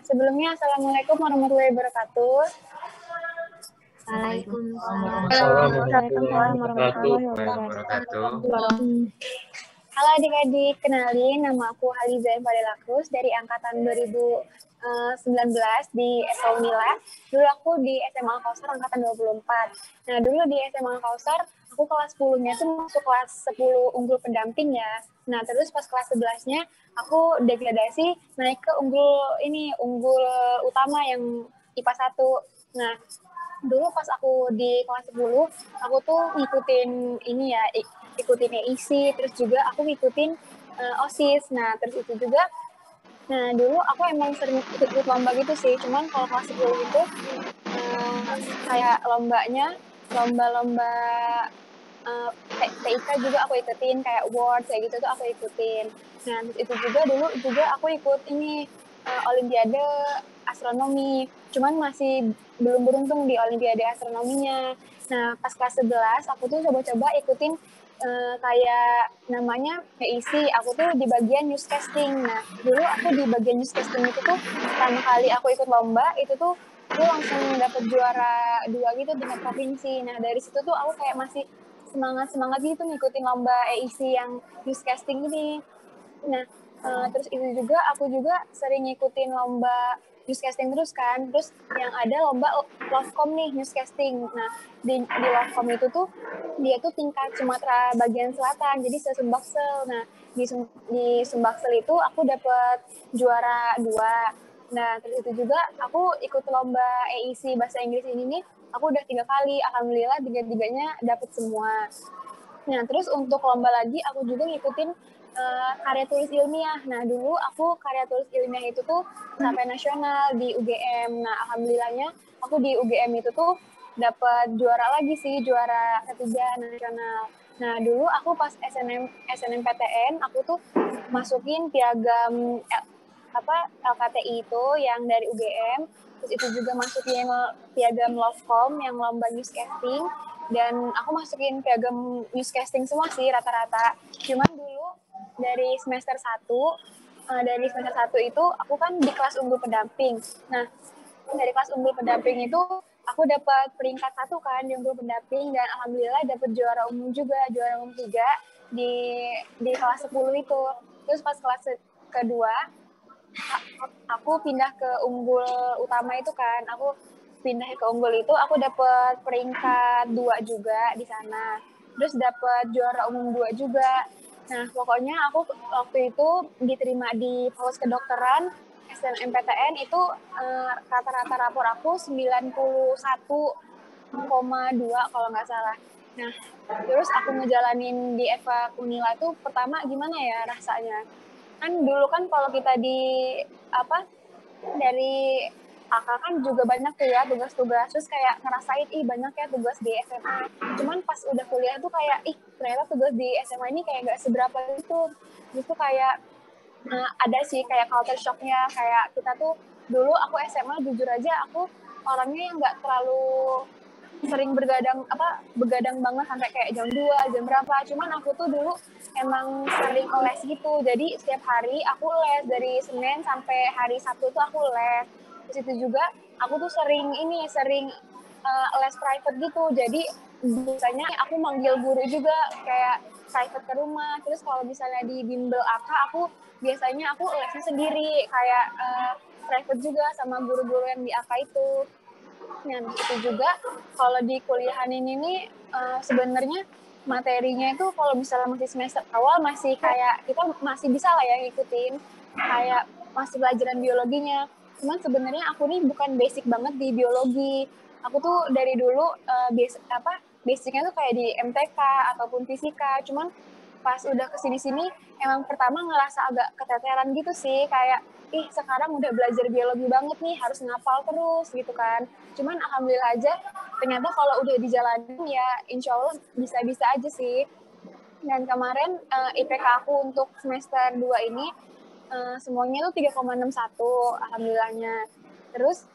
Sebelumnya, Assalamualaikum warahmatullahi wabarakatuh. Waalaikumsalam warahmatullahi wabarakatuh. Halo adik-adik, kenalin nama aku Haliza Fadilakus dari angkatan 2019 di SMA Unila. Dulu aku di SMA Al-Kausar angkatan 24. Nah, dulu di SMA Al-Kausar aku kelas 10-nya tuh masuk kelas 10 unggul pendamping ya. Nah, terus pas kelas 11-nya aku degradasi naik ke unggul utama yang IPA 1. Nah, dulu pas aku di kelas 10, aku tuh ngikutin ikutin EIC, terus juga aku ngikutin OSIS. Nah, terus itu juga, dulu aku emang sering ikut lomba gitu sih, cuman kalau kelas 10 itu kayak lomba-lomba TIK juga aku ikutin, kayak award kayak gitu tuh aku ikutin. Nah, terus itu juga dulu juga aku ikut Olimpiade astronomi, cuman masih belum beruntung di Olimpiade astronominya. Nah, pas kelas 11 aku tuh coba-coba ikutin kayak namanya PIC, aku tuh di bagian newscasting. Nah, dulu aku di bagian newscasting itu tuh pertama kali aku ikut lomba, itu tuh aku langsung dapet juara 2 gitu tingkat provinsi. Nah, dari situ tuh aku kayak masih semangat gitu ngikutin lomba EIC yang newscasting ini. Nah, terus itu juga aku juga sering ngikutin lomba newscasting terus kan. Terus yang ada lomba Lovecom nih newscasting. Nah, di Lovecom itu tuh dia tuh tingkat Sumatera bagian selatan, jadi se-Sumbaksel. Nah, di Sumbaksel itu aku dapet juara 2. Nah, terus itu juga aku ikut lomba EIC bahasa Inggris ini nih, aku udah 3 kali. Alhamdulillah 3-3-nya dapet semua. Nah, terus untuk lomba lagi aku juga ngikutin karya tulis ilmiah. Nah, dulu aku karya tulis ilmiah itu tuh sampai nasional di UGM. Nah, alhamdulillahnya aku di UGM itu tuh dapat juara lagi sih, juara ketiga nasional. Nah, dulu aku pas SNMPTN aku tuh masukin piagam LKTI itu yang dari UGM. Terus itu juga masukin piagam Lovecom yang lomba newscasting, dan aku masukin piagam newscasting semua sih rata-rata. Cuman dulu dari semester 1 itu aku kan di kelas unggul pendamping. Nah, dari kelas unggul pendamping itu aku dapat peringkat 1 kan di unggul pendamping, dan alhamdulillah dapat juara umum juga, juara umum 3 di kelas 10 itu. Terus pas kelas kedua aku pindah ke unggul utama itu kan, aku pindah ke unggul itu, aku dapat peringkat 2 juga di sana, terus dapat juara umum 2 juga. Nah, pokoknya aku waktu itu diterima di Fakultas Kedokteran SNMPTN itu rata-rata rapor aku 91,2 kalau nggak salah. Nah, terus aku ngejalanin di FK Unila itu pertama gimana ya rasanya? Kan dulu kan kalau kita dari AK kan juga banyak tuh ya tugas-tugas, terus kayak ngerasain banyak ya tugas di SMA. Cuman pas udah kuliah tuh kayak ternyata tugas di SMA ini kayak gak seberapa gitu. Terus tuh kayak ada sih kayak culture shocknya, kayak kita tuh dulu aku SMA jujur aja aku orangnya yang gak terlalu sering begadang banget sampai kayak jam 2, jam berapa. Cuman aku tuh dulu emang sering les gitu. Jadi setiap hari aku les dari Senin sampai hari Sabtu tuh aku les. Terus itu juga aku tuh sering les private gitu. Jadi biasanya aku manggil guru juga kayak private ke rumah. Terus kalau misalnya di bimbel AK aku biasanya aku lesnya sendiri kayak private juga sama guru-guru yang di AK itu. Nah, itu juga kalau di kuliahan ini nih sebenarnya materinya itu kalau misalnya masih semester awal masih kayak kita masih bisa lah ya ngikutin, kayak masih pelajaran biologinya. Cuman sebenarnya aku nih bukan basic banget di biologi. Aku tuh dari dulu basicnya tuh kayak di MTK ataupun fisika. Cuman pas udah kesini-sini emang pertama ngerasa agak keteteran gitu sih, kayak sekarang udah belajar biologi banget nih, harus ngapal terus gitu kan. Cuman alhamdulillah aja ternyata kalau udah dijalanin ya insya Allah bisa-bisa aja sih. Dan kemarin IPK aku untuk semester 2 ini semuanya tuh 3,61 alhamdulillahnya. Terus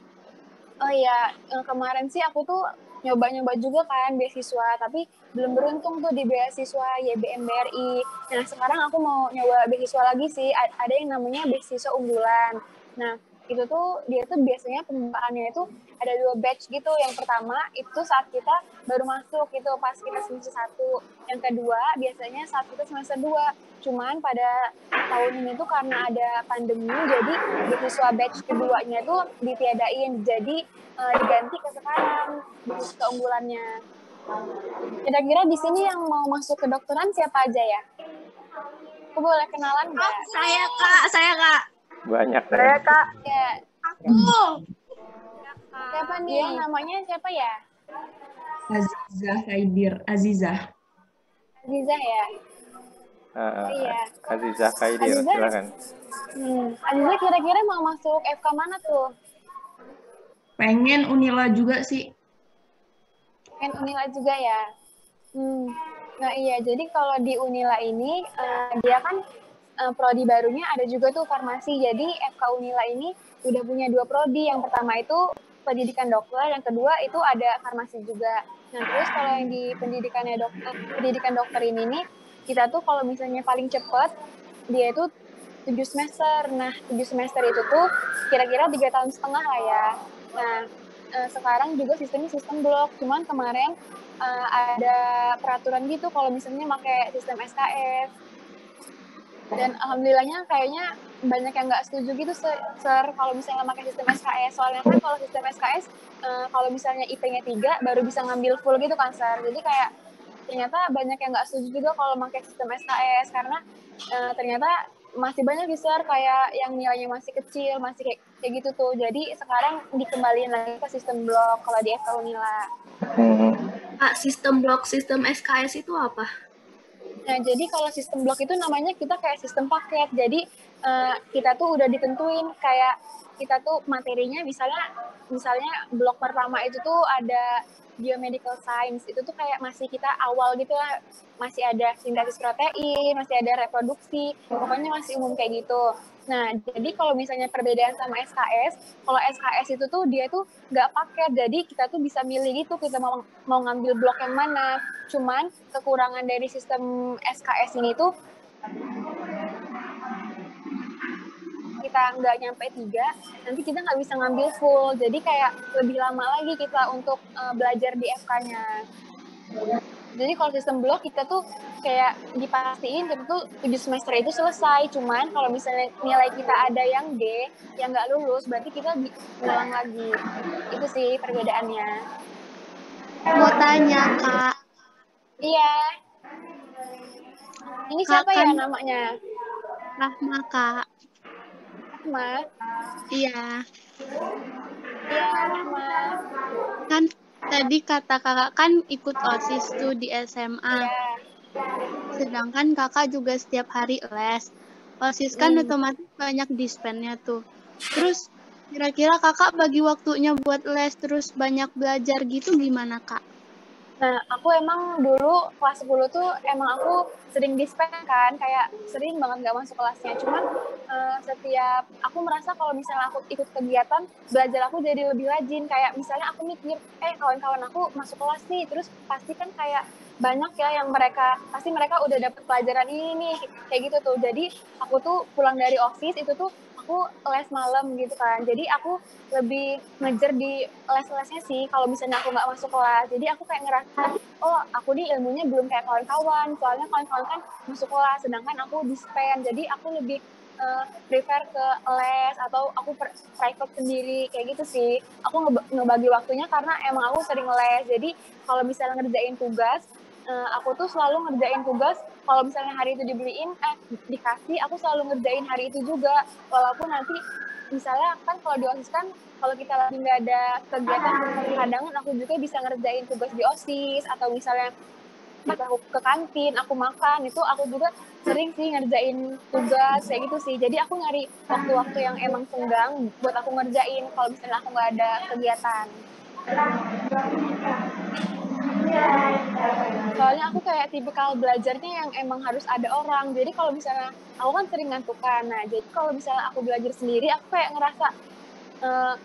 kemarin sih aku tuh nyoba-nyoba juga kan beasiswa, tapi belum beruntung tuh di beasiswa YBM BRI. Nah, sekarang aku mau nyoba beasiswa lagi sih, ada yang namanya beasiswa unggulan. Nah, itu tuh dia tuh biasanya pembukaannya itu ada 2 batch gitu. Yang pertama itu saat kita baru masuk gitu pas kita semester 1. Yang kedua biasanya saat kita semester 2. Cuman pada tahun ini tuh karena ada pandemi, jadi beasiswa batch keduanya tuh ditiadain, jadi diganti ke sekarang keunggulannya. Kira-kira di sini yang mau masuk kedokteran siapa aja ya? Aku boleh kenalan nggak? Saya kak. Banyak Saya kak. Ya. Aku. Siapa nih? Dia namanya siapa ya? Azizah. Azizah ya? Iya. Azizah Kaidir, silakan. Azizah kira-kira mau masuk FK mana tuh? Pengen Unila juga sih. Pengen Unila juga ya? Nah iya, jadi kalau di Unila ini dia kan prodi barunya ada juga tuh farmasi. Jadi FK Unila ini udah punya 2 prodi. Yang pertama itu pendidikan dokter, yang kedua itu ada farmasi juga. Nah terus kalau yang di pendidikan dokter ini nih, kita tuh kalau misalnya paling cepat dia itu 7 semester. Nah 7 semester itu tuh kira-kira 3,5 tahun lah ya. Nah sekarang juga sistemnya sistem blok. Cuman kemarin ada peraturan gitu kalau misalnya pakai sistem SKS. Dan alhamdulillahnya kayaknya banyak yang nggak setuju gitu, Sir, kalau misalnya pakai sistem SKS. Soalnya kan kalau sistem SKS, kalau misalnya IP-nya 3, baru bisa ngambil full gitu kan, Sir. Jadi kayak ternyata banyak yang nggak setuju juga kalau pakai sistem SKS, karena ternyata masih banyak Sir, kayak yang nilainya masih kecil, masih kayak gitu tuh. Jadi sekarang dikembaliin lagi ke sistem blok kalau di FK Unila. Pak, sistem blok, sistem SKS itu apa? Nah, jadi kalau sistem blok itu namanya kita kayak sistem paket. Jadi kita tuh udah ditentuin kayak kita tuh materinya misalnya blok pertama itu tuh ada biomedical science. Itu tuh kayak masih kita awal gitu lah. Masih ada sintesis protein, masih ada reproduksi. Pokoknya masih umum kayak gitu. Nah, jadi kalau misalnya perbedaan sama SKS, kalau SKS itu tuh dia tuh nggak paket, jadi kita tuh bisa milih gitu, kita mau ngambil blok yang mana. Cuman kekurangan dari sistem SKS ini tuh kita nggak nyampe 3, nanti kita nggak bisa ngambil full, jadi kayak lebih lama lagi kita untuk belajar di FK-nya. Jadi kalau sistem blok kita tuh kayak dipastiin kita tuh 7 semester itu selesai. Cuman kalau misalnya nilai kita ada yang D, yang nggak lulus, berarti kita ulang lagi. Itu sih perbedaannya. Mau tanya, Kak. Iya. Ini Kak, siapa kan ya namanya? Rahma, Kak. Rahma? Iya. Iya, Rahma. Kan tadi kata kakak kan ikut OSIS tuh di SMA. Iya. Sedangkan kakak juga setiap hari les. OSIS kan otomatis banyak dispennya tuh. Terus kira-kira kakak bagi waktunya buat les terus banyak belajar gitu gimana, Kak? Nah, aku emang dulu kelas 10 tuh emang aku sering dispen kan, kayak sering banget gak masuk kelasnya. Cuman setiap aku merasa kalau misalnya aku ikut kegiatan, belajar aku jadi lebih rajin. Kayak misalnya aku mikir, kawan-kawan aku masuk kelas nih, terus pasti kan kayak banyak ya yang pasti mereka udah dapet pelajaran ini nih, kayak gitu tuh. Jadi aku tuh pulang dari OSIS itu tuh aku les malam gitu kan. Jadi aku lebih ngejar di les-lesnya sih kalau misalnya aku nggak masuk kelas. Jadi aku kayak ngerasa, oh aku nih ilmunya belum kayak kawan-kawan. Soalnya kawan-kawan kan masuk kelas, sedangkan aku dispen. Jadi aku lebih prefer ke les atau aku private sendiri kayak gitu sih. Aku ngebagi waktunya karena emang aku sering les. Jadi kalau misalnya ngerjain tugas, aku tuh selalu ngerjain tugas kalau misalnya hari itu dikasih, aku selalu ngerjain hari itu juga, walaupun nanti misalnya kan kalau di OSIS kan kalau kita lagi nggak ada kegiatan, kadang aku juga bisa ngerjain tugas di OSIS, atau misalnya aku ke kantin, aku makan, itu aku juga sering sih ngerjain tugas kayak gitu sih. Jadi aku nyari waktu-waktu yang emang senggang buat aku ngerjain kalau misalnya aku nggak ada kegiatan. Soalnya aku kayak tipikal belajarnya yang emang harus ada orang. Jadi kalau misalnya aku kan sering ngantukan. Nah, jadi kalau misalnya aku belajar sendiri, aku kayak ngerasa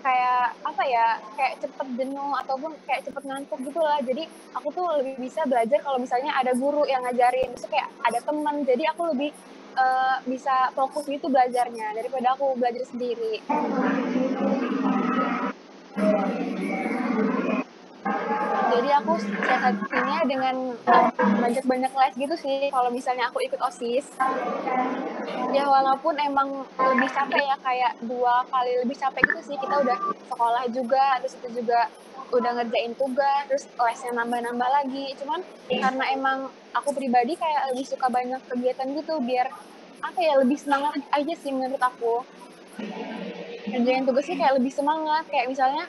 kayak cepet jenuh ataupun kayak cepet ngantuk gitu lah. Jadi aku tuh lebih bisa belajar kalau misalnya ada guru yang ngajarin, terus kayak ada teman. Jadi aku lebih bisa fokus gitu belajarnya daripada aku belajar sendiri. Jadi aku siasatinya dengan banyak-banyak les gitu sih kalau misalnya aku ikut OSIS. Ya walaupun emang lebih capek ya, kayak 2 kali lebih capek gitu sih. Kita udah sekolah juga, terus itu juga udah ngerjain tugas, terus lesnya nambah-nambah lagi. Cuman karena emang aku pribadi kayak lebih suka banyak kegiatan gitu, biar apa ya, lebih semangat aja sih menurut aku. Ngerjain tugasnya kayak lebih semangat, kayak misalnya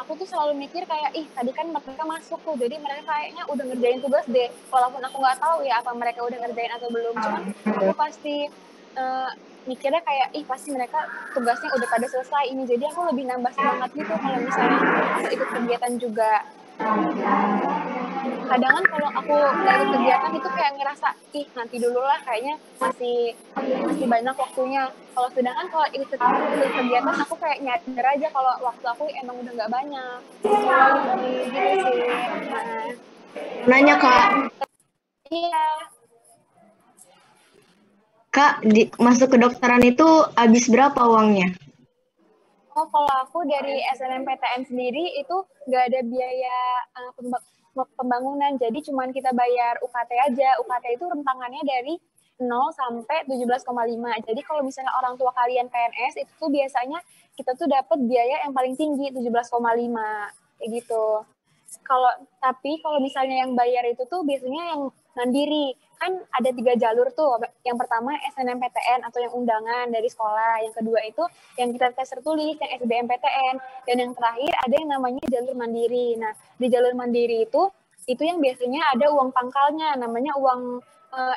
aku tuh selalu mikir kayak, ih tadi kan mereka masuk tuh, jadi mereka kayaknya udah ngerjain tugas deh, walaupun aku nggak tahu ya apa mereka udah ngerjain atau belum, cuman aku pasti mikirnya kayak, ih pasti mereka tugasnya udah pada selesai ini, jadi aku lebih nambah semangat gitu kalau misalnya aku ikut kegiatan juga. Kadang kan kalau aku nggak ikut kegiatan itu kayak ngerasa, ih nanti dulu lah, kayaknya masih banyak waktunya. Kalau sedangkan kalau ikut kegiatan aku kayak nyadar aja kalau waktu aku emang udah nggak banyak. Gitu sih. Nanya Kak. Iya. Kak, masuk kedokteran itu habis berapa uangnya? Oh, kalau aku dari SNMPTN sendiri itu nggak ada biaya pembangunan, jadi cuman kita bayar UKT aja. UKT itu rentangannya dari 0 sampai 17,5. Jadi kalau misalnya orang tua kalian PNS, itu tuh biasanya kita tuh dapat biaya yang paling tinggi, 17,5. Kayak gitu. Tapi kalau misalnya yang bayar itu tuh biasanya yang mandiri. Kan ada 3 jalur tuh. Yang pertama SNMPTN atau yang undangan dari sekolah. Yang kedua itu yang kita tes tertulis, yang SBMPTN. Dan yang terakhir ada yang namanya jalur mandiri. Nah, di jalur mandiri itu yang biasanya ada uang pangkalnya, namanya uang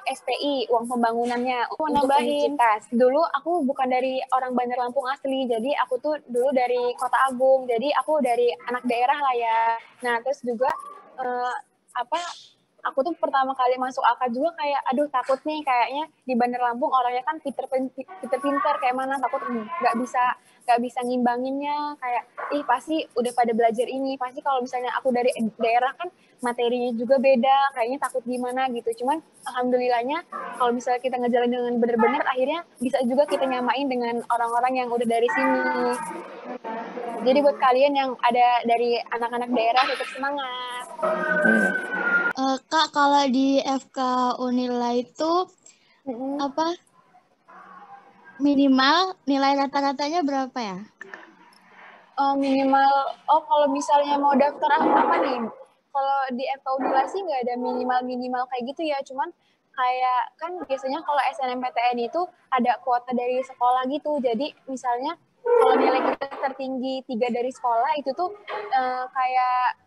SPI, uang pembangunannya untuk universitas. Dulu aku bukan dari orang Bandar Lampung asli, jadi aku tuh dulu dari Kota Agung, jadi aku dari anak daerah lah ya. Nah, terus juga aku tuh pertama kali masuk AKAD juga kayak, aduh takut nih, kayaknya di Bandar Lampung orangnya kan pinter kayak mana, takut nggak bisa ngimbanginnya, kayak pasti udah pada belajar ini, pasti kalau misalnya aku dari daerah kan materinya juga beda, kayaknya takut gimana gitu. Cuman alhamdulillahnya kalau misalnya kita ngejalanin dengan benar-benar, akhirnya bisa juga kita nyamain dengan orang-orang yang udah dari sini. Jadi buat kalian yang ada dari anak-anak daerah, tetap semangat. Kak, kalau di FK Unila itu apa minimal nilai rata-ratanya berapa ya? Minimal, kalau misalnya mau daftar apa nih? Kalau di FK Unila sih nggak ada minimal kayak gitu ya, cuman kayak kan biasanya kalau SNMPTN itu ada kuota dari sekolah gitu, jadi misalnya kalau nilai kita tertinggi 3 dari sekolah itu tuh kayak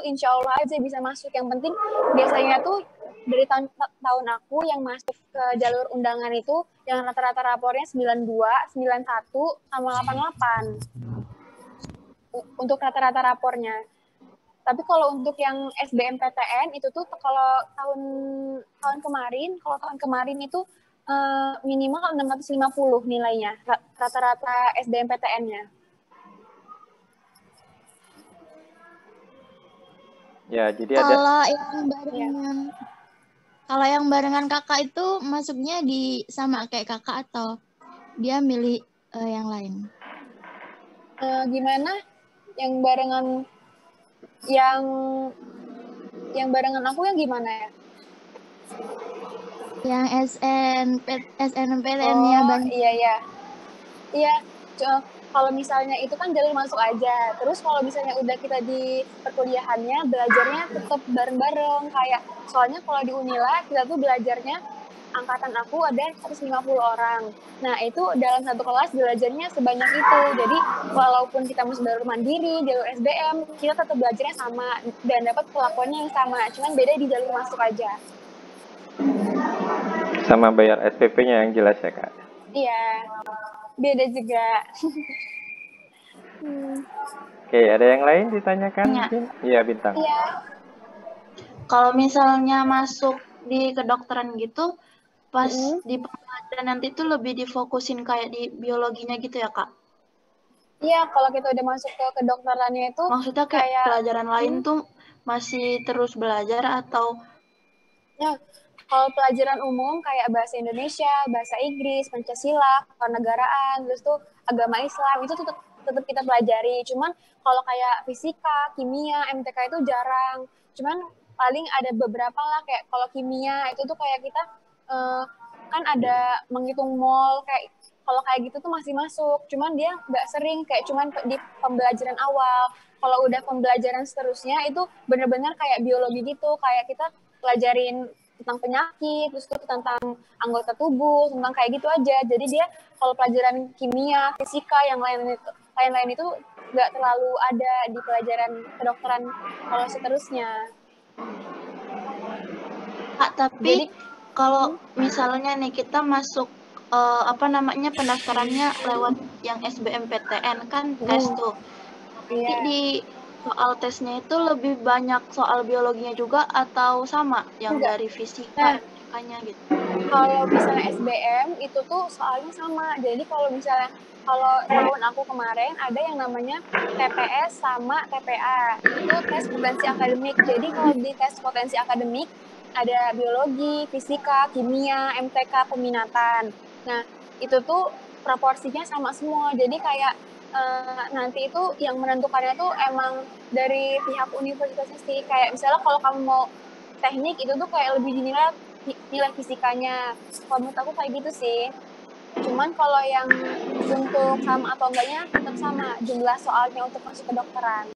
insya Allah aja bisa masuk. Yang penting biasanya tuh dari tahun aku yang masuk ke jalur undangan itu yang rata-rata rapornya 92, 91, sama 88 untuk rata-rata rapornya. Tapi kalau untuk yang SBMPTN itu tuh kalau tahun kemarin itu minimal 650 nilainya rata-rata SBMPTN-nya. Ya, jadi ada. Kalau yang barengan kakak itu masuknya sama kayak kakak atau dia milih yang lain? Gimana? Yang barengan yang barengan aku yang gimana ya? Yang SNMPTN-nya banyak. Iya. Kalau misalnya itu kan jalur masuk aja. Terus kalau misalnya udah kita di perkuliahannya, belajarnya tetap bareng-bareng. Kayak soalnya kalau di Unila kita tuh belajarnya, angkatan aku ada 150 orang. Nah, itu dalam satu kelas belajarnya sebanyak itu. Jadi, walaupun kita masuk jalur mandiri, jalur SBM, kita tetap belajarnya sama dan dapat perlakuannya yang sama. Cuman beda di jalur masuk aja. Sama bayar SPP-nya yang jelas ya, Kak? Iya, beda juga. Oke, ada yang lain ditanyakan? Iya, Bintang. Iya. Kalau misalnya masuk di kedokteran gitu, pas di pembelajaran nanti tuh lebih difokusin kayak di biologinya gitu ya, Kak? Iya, kalau kita udah masuk ke kedokterannya itu maksudnya kayak pelajaran lain tuh masih terus belajar atau? Ya, Kalau pelajaran umum kayak bahasa Indonesia, bahasa Inggris, Pancasila, kenegaraan, terus tuh agama Islam, itu tetap kita pelajari. Cuman kalau kayak fisika, kimia, MTK itu jarang. Cuman paling ada beberapa lah, kayak kalau kimia itu tuh kayak kita kan ada menghitung mol, kayak kalau kayak gitu tuh masih masuk. Cuman dia nggak sering, kayak cuman di pembelajaran awal. Kalau udah pembelajaran seterusnya itu benar-benar kayak biologi gitu, kayak kita pelajarin tentang penyakit, terus tuh tentang anggota tubuh, tentang kayak gitu aja. Jadi dia kalau pelajaran kimia, fisika, yang lain-lain itu nggak terlalu ada di pelajaran kedokteran kalau seterusnya. Kak, tapi kalau misalnya nih kita masuk pendaftarannya lewat yang SBMPTN kan tes tuh. Nanti di soal tesnya itu lebih banyak soal biologinya juga atau sama yang dari fisika, MTK-nya gitu? Kalau misalnya SBM itu tuh soalnya sama. Jadi kalau tahun aku kemarin ada yang namanya TPS sama TPA. Itu tes potensi akademik. Jadi kalau di tes potensi akademik ada biologi, fisika, kimia, MTK, peminatan. Nah, itu tuh proporsinya sama semua. Jadi kayak nanti itu yang menentukannya tuh emang dari pihak universitasnya sih. Kayak misalnya kalau kamu mau teknik itu tuh kayak lebih dinilai nilai fisikanya. Kalau menurut aku kayak gitu sih. Cuman kalau yang untuk sama atau enggaknya tetap sama jumlah soalnya untuk masuk kedokteran.